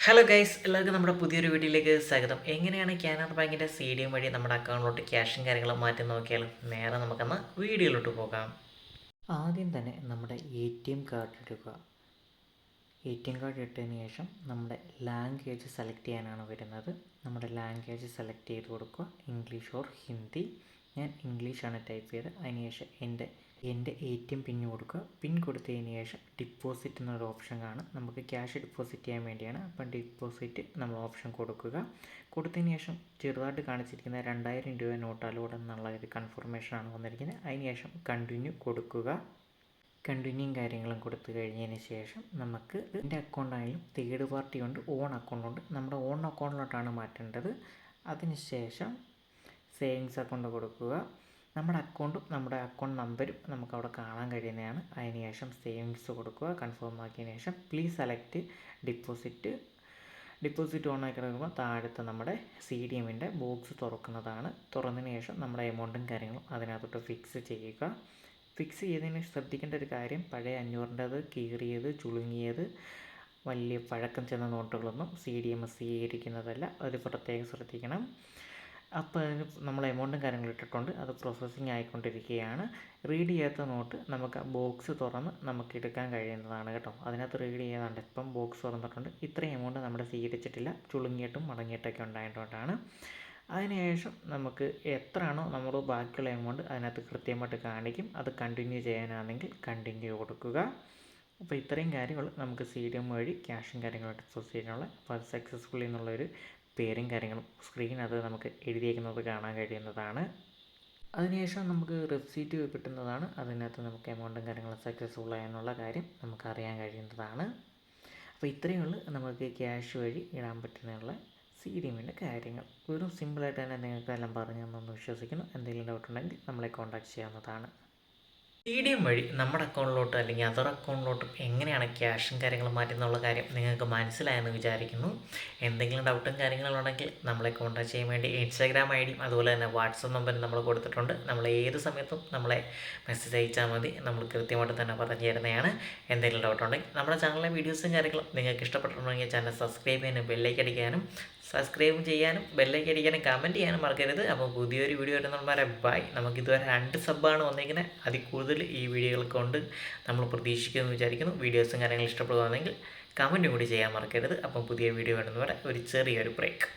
Hello guys, എല്ലാവർക്കും നമ്മുടെ പുതിയൊരു വീഡിയോയിലേക്ക് സ്വാഗതം. എങ്ങനെയാണ് കാനറ ബാങ്കിൻ്റെ CDM വഴി നമ്മുടെ അക്കൗണ്ടിലോട്ട് ക്യാഷും കാര്യങ്ങളും മാറ്റി നോക്കിയാൽ നേരെ നമുക്കെന്ന് വീഡിയോയിലോട്ട് പോകാം. ആദ്യം തന്നെ നമ്മുടെ ATM കാർഡ് എടുക്കുക. ATM കാർഡ് ഇട്ടതിന് ശേഷം നമ്മുടെ ലാംഗ്വേജ് സെലക്ട് ചെയ്യാനാണ് വരുന്നത്. നമ്മുടെ ലാംഗ്വേജ് സെലക്ട് ചെയ്ത് കൊടുക്കുക, ഇംഗ്ലീഷ് ഓർ ഹിന്ദി. ഞാൻ ഇംഗ്ലീഷാണ് ടൈപ്പ് ചെയ്തത്. അതിനുശേഷം എൻ്റെ ATM പിൻ കൊടുക്കുക. പിൻ കൊടുത്തതിന് ശേഷം ഡിപ്പോസിറ്റ് എന്നൊരു ഓപ്ഷൻ കാണും. നമുക്ക് ക്യാഷ് ഡിപ്പോസിറ്റ് ചെയ്യാൻ വേണ്ടിയാണ്. അപ്പം ഡിപ്പോസിറ്റ് നമ്മൾ ഓപ്ഷൻ കൊടുക്കുക. കൊടുത്തതിന് ശേഷം ചെറുതായിട്ട് കാണിച്ചിരിക്കുന്ന 2000 രൂപ നോട്ട് അലോഡ് എന്നുള്ള ഒരു കൺഫർമേഷനാണ് വന്നിരിക്കുന്നത്. അതിന് ശേഷം കണ്ടിന്യൂ കൊടുക്കുക. കണ്ടിന്യൂയും കാര്യങ്ങളും കൊടുത്തു കഴിഞ്ഞതിന് ശേഷം നമുക്ക് എൻ്റെ അക്കൗണ്ടായാലും തേർഡ് പാർട്ടി ഉണ്ട്, ഓൺ അക്കൗണ്ടുണ്ട്. നമ്മുടെ ഓൺ അക്കൗണ്ടിലോട്ടാണ് മാറ്റേണ്ടത്. അതിനുശേഷം സേവിങ്സ് അക്കൗണ്ട് കൊടുക്കുക. നമ്മുടെ അക്കൗണ്ടും നമ്മുടെ അക്കൗണ്ട് നമ്പരും നമുക്കവിടെ കാണാൻ കഴിയുന്നതാണ്. അതിനുശേഷം സേവിങ്സ് കൊടുക്കുക. കൺഫേം ആക്കിയതിന് ശേഷം പ്ലീസ് സെലക്ട് ഡിപ്പോസിറ്റ് ഓൺ ആക്കി കിടക്കുമ്പോൾ താഴത്തെ നമ്മുടെ CDMൻ്റെ ബോക്സ് തുറക്കുന്നതാണ്. തുറന്നതിന് ശേഷം നമ്മുടെ എമൗണ്ടും കാര്യങ്ങളും അതിനകത്തോട്ട് ഫിക്സ് ചെയ്യുക. ഫിക്സ് ചെയ്തതിന് ശ്രദ്ധിക്കേണ്ട ഒരു കാര്യം, പഴയ 500-ൻ്റെത് കീറിയത്, ചുളുങ്ങിയത്, വലിയ പഴക്കം ചെന്ന നോട്ടുകളൊന്നും CDM സ്വീകരിക്കുന്നതല്ല. അത് പ്രത്യേകം ശ്രദ്ധിക്കണം. അപ്പോൾ അതിന് നമ്മൾ എമൗണ്ടും കാര്യങ്ങളും ഇട്ടിട്ടുണ്ട്. അത് പ്രോസസ്സിങ് ആയിക്കൊണ്ടിരിക്കുകയാണ്. റീഡ് ചെയ്യാത്ത നോട്ട് നമുക്ക് ബോക്സ് തുറന്ന് നമുക്ക് എടുക്കാൻ കഴിയുന്നതാണ് കേട്ടോ. അതിനകത്ത് റീഡ് ചെയ്യാനുണ്ട്. ഇപ്പം ബോക്സ് തുറന്നിട്ടുണ്ട്. ഇത്രയും എമൗണ്ട് നമ്മൾ സ്വീകരിച്ചിട്ടില്ല, ചുളുങ്ങിയിട്ടും മടങ്ങിയിട്ടൊക്കെ ഉണ്ടായതുകൊണ്ടാണ്. അതിനുശേഷം നമുക്ക് എത്രയാണോ നമ്മൾ ബാക്കിയുള്ള എമൗണ്ട് അതിനകത്ത് കൃത്യമായിട്ട് കാണിക്കും. അത് കണ്ടിന്യൂ ചെയ്യാനാണെങ്കിൽ കണ്ടിന്യൂ കൊടുക്കുക. അപ്പോൾ ഇത്രയും കാര്യങ്ങൾ നമുക്ക് CDM വഴി ക്യാഷും കാര്യങ്ങളും ഡിപ്പോസിറ്റ് ചെയ്യാനുള്ള. അപ്പോൾ അത് സക്സസ്ഫുള്ളി എന്നുള്ളൊരു പേരും കാര്യങ്ങളും സ്ക്രീനത് നമുക്ക് എഴുതിയേക്കുന്നത് കാണാൻ കഴിയുന്നതാണ്. അതിനുശേഷം നമുക്ക് റെസിപ്റ്റ് കിട്ടുന്നതാണ്. അതിനകത്ത് നമുക്ക് എമൗണ്ടും കാര്യങ്ങളും സക്സസ്ഫുൾ ആയെന്നുള്ള കാര്യം നമുക്ക് അറിയാൻ കഴിയുന്നതാണ്. അപ്പോൾ ഇത്രയേ ഉള്ളൂ നമുക്ക് ക്യാഷ് വഴി ഇടാൻ പറ്റുന്നുള്ള CDMൻ്റെ കാര്യങ്ങൾ. വെറും സിമ്പിളായിട്ട് തന്നെ നിങ്ങൾക്കെല്ലാം പറഞ്ഞു തന്നെന്ന് വിശ്വസിക്കുന്നു. എന്തെങ്കിലും ഡൗട്ട് ഉണ്ടെങ്കിൽ നമ്മളെ കോൺടാക്ട് ചെയ്യാവുന്നതാണ്. CDM വഴി നമ്മുടെ അക്കൗണ്ടിലോട്ട് അല്ലെങ്കിൽ അതർ അക്കൗണ്ടിലോട്ടും എങ്ങനെയാണ് ക്യാഷും കാര്യങ്ങളും മാറ്റുന്നുള്ള കാര്യം നിങ്ങൾക്ക് മനസ്സിലായെന്ന് വിചാരിക്കുന്നു. എന്തെങ്കിലും ഡൗട്ടും കാര്യങ്ങളും ഉണ്ടെങ്കിൽ നമ്മളെ കോൺടാക്ട് ചെയ്യാൻ വേണ്ടി Instagram ID അതുപോലെ തന്നെ വാട്സപ്പ് നമ്പർ നമ്മൾ കൊടുത്തിട്ടുണ്ട്. നമ്മൾ ഏത് സമയത്തും നമ്മളെ മെസ്സേജ് അയച്ചാൽ മതി. നമ്മൾ കൃത്യമായിട്ട് തന്നെ പറഞ്ഞു തരുന്നതാണ്. എന്തെങ്കിലും ഡൗട്ട് ഉണ്ടെങ്കിൽ നമ്മുടെ ചാനലിലെ വീഡിയോസും കാര്യങ്ങളും നിങ്ങൾക്ക് ഇഷ്ടപ്പെട്ടിട്ടുണ്ടെങ്കിൽ ചാനൽ സബ്സ്ക്രൈബ് ചെയ്യാനും ബെല്ലൈക്കൻ അടിക്കാനും ബെല്ലൈക്കൻ അടിക്കാനും കമൻറ്റ് ചെയ്യാനും മറക്കരുത്. അപ്പോൾ പുതിയൊരു വീഡിയോ വരുന്നവരെ ബൈ. നമുക്കിതുവരെ 2 സബ്ബാണ് വന്നിരിക്കുന്നത്. അതിൽ കൂടുതൽ ഈ വീഡിയോകൾ കൊണ്ട് നമ്മൾ പ്രതീക്ഷിക്കുമെന്ന് വിചാരിക്കുന്നു. വീഡിയോസും കാര്യങ്ങളും ഇഷ്ടപ്പെടുകയാണെങ്കിൽ കമൻറ്റും കൂടി ചെയ്യാൻ മറക്കരുത്. അപ്പം പുതിയ വീഡിയോ വരുന്നവരെ ഒരു ചെറിയൊരു ബ്രേക്ക്.